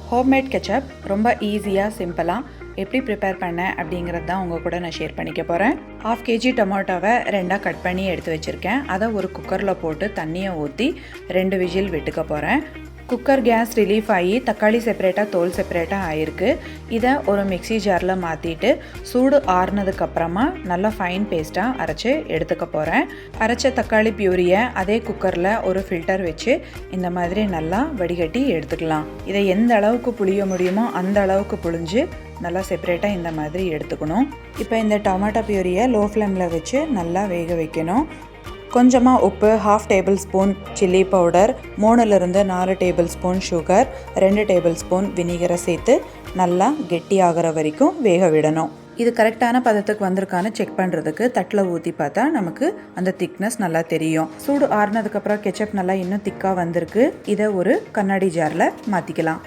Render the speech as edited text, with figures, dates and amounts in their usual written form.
Homemade ketchup ரொம்ப ஈஸியாக சிம்பிளாக எப்படி ப்ரிப்பேர் பண்ணேன் அப்படிங்கிறது தான் உங்கள் கூட நான் ஷேர் பண்ணிக்க போகிறேன். 1/2 kg டொமேட்டோவை 2ஆக கட் பண்ணி எடுத்து வச்சுருக்கேன். அதை ஒரு குக்கரில் போட்டு தண்ணியை ஊற்றி 2 விசில் விட்டுக்க போகிறேன். குக்கர் கேஸ் ரிலீஃப் ஆகி தக்காளி செப்பரேட்டாக தோல் செப்பரேட்டாக ஆகிருக்கு. இதை ஒரு மிக்ஸி ஜாரில் மாற்றிட்டு சூடு ஆறுனதுக்கப்புறமா நல்லா ஃபைன் பேஸ்ட்டாக அரைச்சி எடுத்துக்க போகிறேன். அரைச்ச தக்காளி பியூரியை அதே குக்கரில் ஒரு ஃபில்டர் வச்சு இந்த மாதிரி நல்லா வடிகட்டி எடுத்துக்கலாம். இதை எந்த அளவுக்கு புளிய முடியுமோ அந்த அளவுக்கு புளிஞ்சு நல்லா செப்பரேட்டாக இந்த மாதிரி எடுத்துக்கணும். இப்போ இந்த டொமேட்டோ பியூரியை லோ ஃப்ளேமில் வச்சு நல்லா வேக வைக்கணும். கொஞ்சமாக உப்பு, 1/2 டேபிள் ஸ்பூன் சில்லி பவுடர், 3லிருந்து 4 tablespoon sugar, 2 tablespoon வினிகரை சேர்த்து நல்லா கெட்டியாகிற வரைக்கும் வேக விடணும். இது கரெக்டான பதத்துக்கு வந்திருக்கான்னு செக் பண்ணுறதுக்கு தட்டில் ஊற்றி பார்த்தா நமக்கு அந்த திக்னஸ் நல்லா தெரியும். சூடு ஆறுனதுக்கப்புறம் கெச்சப் நல்லா இன்னும் திக்காக வந்திருக்கு. இதை ஒரு கண்ணாடி ஜாரில் மாற்றிக்கலாம்.